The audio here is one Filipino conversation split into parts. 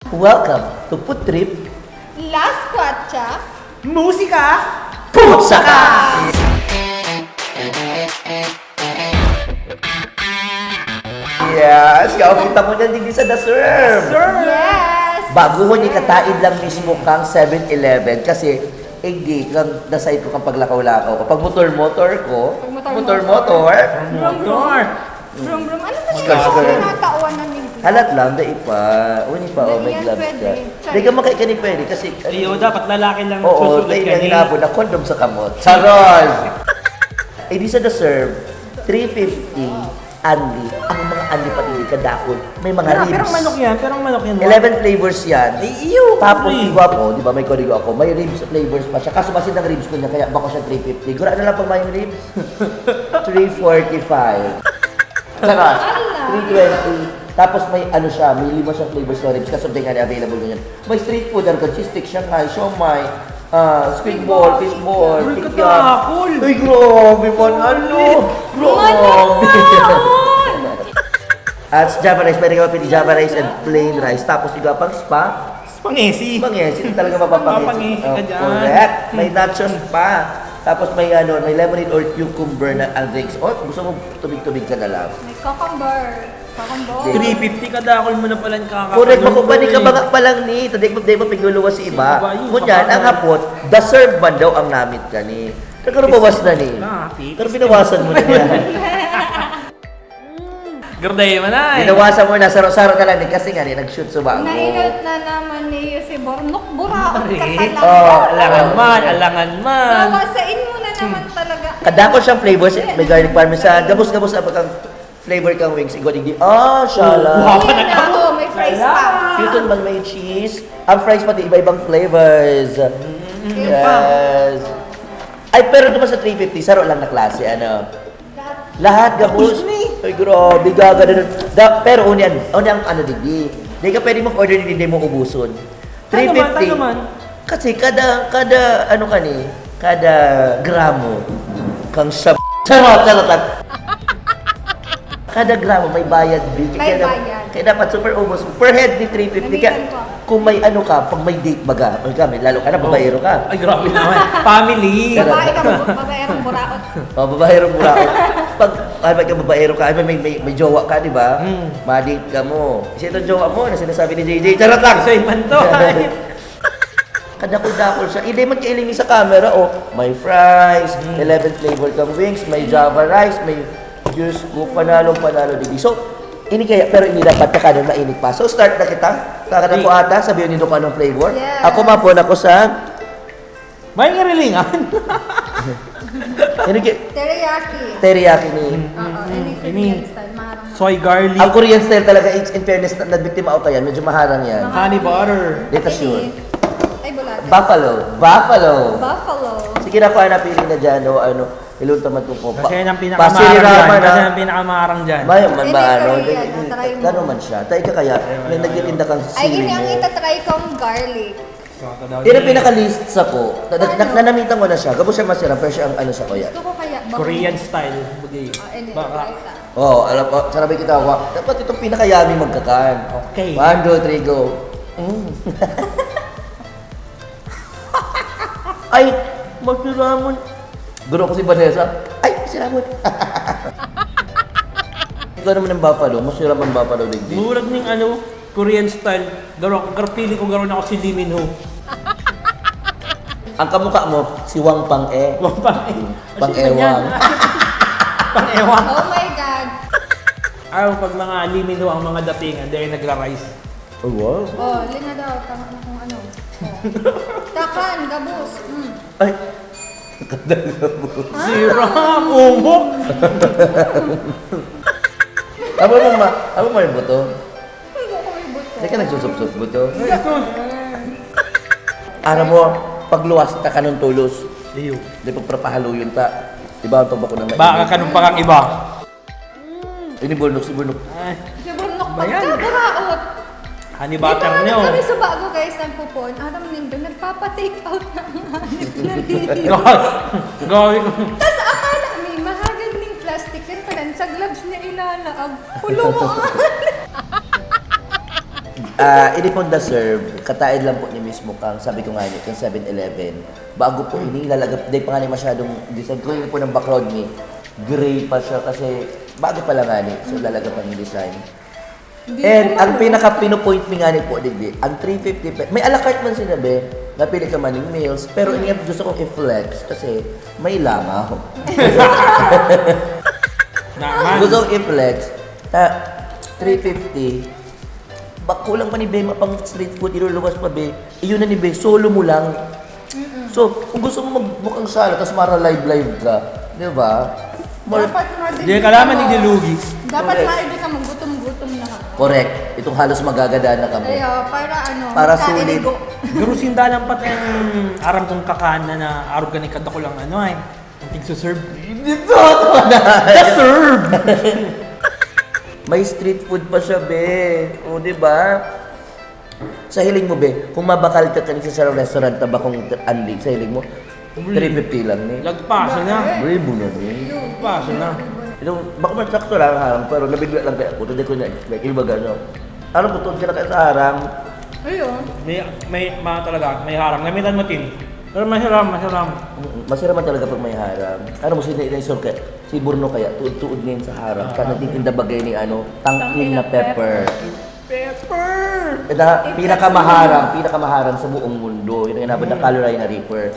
Welcome to Food Trip Last Kwatcha. Musika! Putsaka! Yes, kita mo dyan din sa The Serve. Yes! Bago mo ni kataid lang mismo kang 7-Eleven kasi hindi kang nasay ko kapag lakaw-lakaw. Kapag motor-motor ko, motor-motor, Brum brum. Ano ba Skr, yung skr. pinatawan na ni halat lang, dahil pa. Uni pa, oh, may Yan, gloves ka. pwede. Hindi ka makikini pwede kasi... Iyo, dapat lalaki lang Oo, susulat dahil ka nga ni. hinabon na kondom sa kamot. Charol! Eh, di sa The Serve, 350 only. Ang mga only pati kadakon. May mga ribs. Pero manok yan, 11 flavors yan. Iyo! Tapos, iba po, di ba, may kodigo ako, may ribs flavors pa siya. Kaso basin ng ribs ko niya, kaya baka siya 350. Gura na lang pag may ribs. 345. Saka, 320. Tapos may ano siya, may 5 siyang flavors ng ribs. Kaso di nga available ganyan. May street food, ano, cheese stick, Shanghai, siomai, squid ball, fish ball, Uy, tikyan. katakol! Ay, grabe man, ano? Grabe! At Java rice, pwede ka mapili Java rice and plain rice. Tapos yung pang spa, Pangesi. pangesi, talaga mapapangesi. Mapapangesi ka dyan. Correct. May nachos pa. Tapos may ano, may lemonade or cucumber na ang drinks. O, gusto mo tubig-tubig ka na lang. May cucumber. 350 kadakol mo na pala yung kakakain. Correct, makupani ka ba pa lang ni. Tadik mo piguluwa si iba. Iba yun, Ngunyan, ang hapot, The Serve man daw ang namit ka ni. Nagkaroon bawas na ni. Pero binawasan mo na niya. Garday mo na eh. Binawasan mo na, saro-saro na lang ni. Kasi nga ni, nag-shoot sa bago. Nainot na naman ni si Bornok. Buraot ka talaga. Oh, Alangan man. Nawasain mo na naman talaga. Kadako siyang flavors, may garlic parmesan, gabos-gabos na pagkang flavor kang wings, igod hindi. Shala. Ayun na, oh, may fries pa. Cute man may cheese. Ang fries pati iba-ibang flavors. Yes. Ay, pero naman sa 350, saro lang na klase, ano. Lahat gabos. Ay, grabe, gaga na nun. Pero unian ano digdi. Hindi ka pwede mag-order hindi mo ubuson. 350. Kasi kada ano ka ni, kada gramo kang charot. Kada gramo may bayad big. May bayad. Kaya dapat super ubos. Per head ni 350. Kaya Namitan ko. kung may ano ka, pag may date baga, ay kami, lalo ka na, babaero ka. Ay, grabe naman. Family. Babae ka, babaerong buraot. Babaero mo lang. Pag ka babaero ka, may jowa ka, di ba? Ma-date ka mo. Kasi itong jowa mo, na sinasabi ni JJ, charot lang! Sa iman to. Kadakol-dakol siya. Hindi man kailangan sa camera, oh. May fries, 11 flavor kang wings, may Java rice, may juice ko, panalo dito. So, ini kaya, pero hindi dapat ka kanon mainit pa. So, start na kita. Kakata ko ata, sabihin nito ka ng flavor. Yes. Ako mapon ako sa... May ngarilingan. Ini Teriyaki. teriyaki ni... Oo, any Korean style. Maharang. Soy garlic. Ang Korean style talaga, in fairness, nabiktima ako kaya, medyo maharang yan. Honey butter. Dito sure. Ay, bulate. Buffalo. Buffalo. Sige na pa, napili na dyan, o ano, ilunta man ito po. Kasi yan ang Pasiri pinakamarang ramen, dyan. Kasi ah. yan ang pinakamarang dyan. Mayo man ba, Hindi, ano, Korean, try mo. gano'n man siya. Tayo ka kaya, may nagtitinda kang Ay, sili ini ang mo. itatry kong garlic. Yan ang pinaka-list sa ko. Nanamitan ko na siya. Gabo siya masira, pero siya ang ano sa kuya. Gusto ko kaya. Korean style. Bagay. Ini, Baka. try ta. Oo, alam ko, sarabay kita ako. Dapat itong pinaka-yummy magkakan. Okay. 1, 2, 3, go. Ay, magsiramon. Guro ko si Vanessa. Ay, siramon. Ikaw naman ng buffalo, masira man buffalo digdi. Murag ning ano, Korean style. Garpili ko garon ako si Lee Min Ho. Ang kamukha mo, si Wang Pang-e. Pang-ewang. Pang-ewang. Oh my God. Ayaw pag mga Lee Min Ho ang mga datingan, dahil nagra-rice. Oh, wow. Oh, linga daw. Tama na kung ano. Oh. Takan, gabus. Ay, Sira, umok. Abo mo yung buto? Hindi ko may buto. Hindi ka nagsusup-sup buto? Aram mo, pagluwas ta ka ng tulos. Liyo. Di pagprapahalo yun ta. Diba ang tubak ko ng Baka kanong pakang iba. Ini bulnok si bulnok. Ay, Si Brunok Ba yan? pagkabaraot. honey butter niyo. Kami sa bago guys, nagpupon. Aram nindo, nagpapa-take out ng hanip na dito. Gawin ko. Tapos akala may mahagad ng plastic yan pa sa gloves niya ilalaag. Pulo mo. Ini pong deserve, katain lang po niya mismo kang, sabi ko nga niya, kang 7-Eleven. Bago po ini, lalagap, di pa nga niya masyadong design. Kung yun po ng background niya, gray pa siya kasi bago pa lang nga niya. So lalagapan yung design. And ang pinaka-pinopoint mi nga niya po, digdi, ang 350, may a la carte man sinabi, napili ka man yung meals, pero ini gusto kong i-flex kasi may langaw. Naman. Gusto kong i-flex, 350, bak kulang pa ni Be, pang street food, iluluwas pa Be. Iyon na ni Be, solo mo lang. So, kung gusto mo magbukang sala, tapos live ka, di ba? Dapat ma-ID Hindi ka naman nilugi. Dapat Correct. ma-ID ka, maggutom-gutom na ka. Correct. Itong halos magagadaan na kami. Kaya, para ano, Para magkailigo. Guru sindalan pat ang aram kong kakaan na araw ka ni kada ko lang ano ay. Ang tig-serve. Dito ako na! Serve! May street food pa siya, Be. O, di ba? Sa hiling mo, Be, kung mabakal ka kanina sa restaurant na bakong anli, sa hiling mo, 350 lang ni. Lagpaso na. Bravo na ni. Lagpaso na. Itong, baka mas sakto lang harang, pero nabigla lang kaya ako. Hindi ko na-expect. Yung baga, no? Ano, butod ka na kaya sa harang. Ayun. May mga talaga, may harang. Gamitan mo tin. Pero mahiram. Masira man talaga pag may harang. Ano mo, si Burno kaya, tuod-tuod ngayon sa harang. Kaya nagtitinda bagay ni ano, tangkin na pepper. Pepper! Pinakamaharang sa buong mundo. Yun ang inabot na calorie na reaper.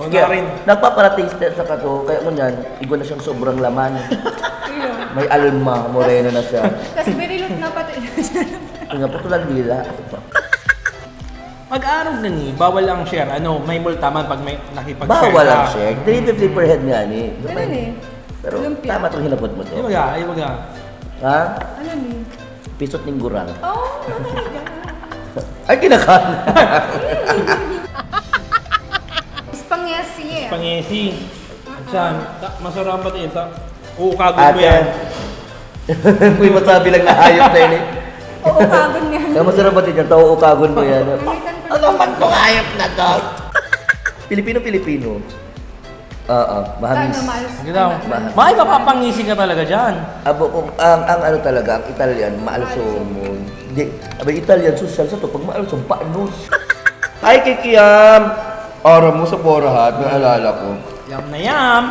O na rin. Nagpapara-taste sa kato, kaya mo yan, igwa na siyang sobrang laman. Ayun. May alma, moreno na siya. Tapos birilot na pati. Nga po tulang dila. Pag-araw na ni, bawal ang share. Ano, may multa man pag may nakipag-share Bawal ka. ang share. 350 per head nga ni. Ganun eh. Pero Lumpia. tama itong hinapot mo to. Ay waga. Ha? Ano ni? Pisot ng gurang. Oh, talaga. Ay, kinakain. Spangesi eh. Pangesi. Saan? Masarap ba ito? Uukagon mo yan. May masabi lang na hayop na yun eh. Oo, kagon nga. Kaya masarap ba din yan? Tao ukagon mo yan. Gamitan ko Ano man itong hayop na to? Pilipino. Oo, mahamis. Ano, Miles? Sige daw. May mapapangisi ka talaga dyan. Abo, kung ang ano talaga, ang Italian, maalusomon. Hindi, abay Italian, social sa to, pag maalusomon, paanus. Ay, kikiyam! Aram mo sa Borahat, naalala ko. Yam na yam.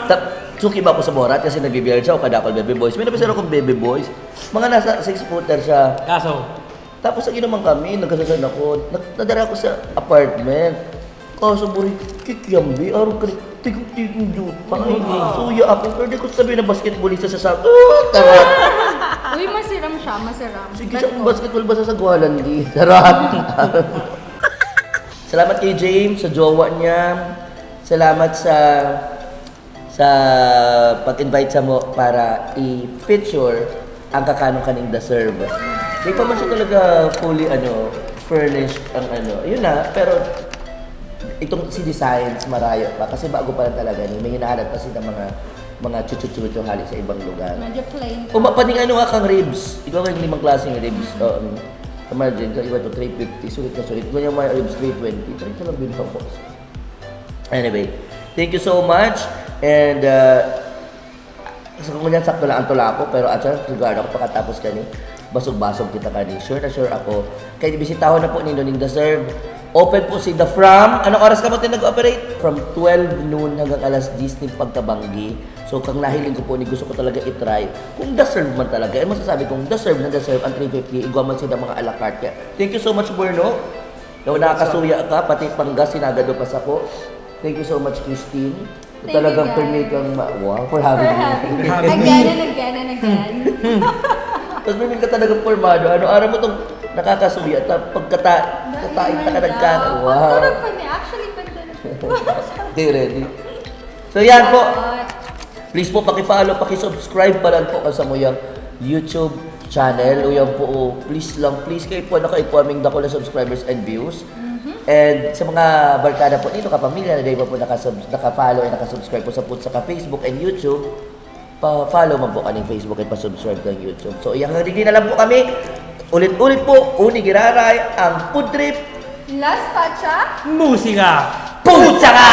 Suki ba ako sa Borat kasi nagbibiyar siya o kadakol baby boys. May napisero akong baby boys. Mga nasa 6-footer siya. Kaso, Tapos ang inuman kami, nagkasasan ako. Nadara ako sa apartment. Kaso buri, kikyambi, araw ka rin. Tigong-tigong dyan. Suya ako. Pero di ko sabi na basketballista sa tarat. Uy, masiram siya, masiram. Sige siya kung basketball basta sa Gualan di. Tarat. Salamat kay James sa jowa niya. Salamat sa pag-invite sa mo para i-feature ang kakanong kaning deserve. Di pa man siya talaga fully furnished ang Yun na, pero itong si Designs marayo pa kasi bago pa lang talaga ni may hinahanap pa sila mga chuchu-chuchu hali sa ibang lugar. Medyo plain. Paning kang ribs. Ikaw may 5 klaseng ribs. Imagine, sa iba to 350, sulit na sulit. Ganyan may ribs 320. Try ko lang din pa boss. Anyway, thank you so much. And sa kung yan, sakto lang ang tula ko, pero at sigurado ako pagkatapos kani, basog-basog kita kani. Sure na sure ako. Kaya bisitahan na po ninyo ning deserve. Open po si The From. Anong oras ka mo nag-operate? From 12 noon hanggang alas 10 ng pagkabanggi. So, kang nahiling ko po ni gusto ko talaga i-try. Kung deserve man talaga, eh masasabi kong deserve ang 350, igwa man sila mga a la carte. Thank you so much, Bruno. Daw nakakasuya ka, pati panggas, sinagado pa sa ko. Thank you so much, Christine. Thank you, Talagang guys. permit kang wow, for having me. Again. Tapos may ka talagang formado. Ano, araw mo itong nakakasuya at pagkatain ka nagkaka. Wow. Pagturog pa niya. Actually, pagturog. Okay, ready? So yan po. Please po, paki-follow, paki-subscribe pa lang po sa mo yung YouTube channel. O yan po, please kayo po naka-equaming dako na subscribers and views. And sa mga barkada po dito, kapamilya na dahil po naka-follow and naka-subscribe po sa Facebook and YouTube, pa-follow man po kaning Facebook at pa-subscribe ng YouTube. So, iyang hindi na lang po kami. Ulit-ulit po, Uni Giraray, ang food trip. Last pacha. musika! Putsa ka!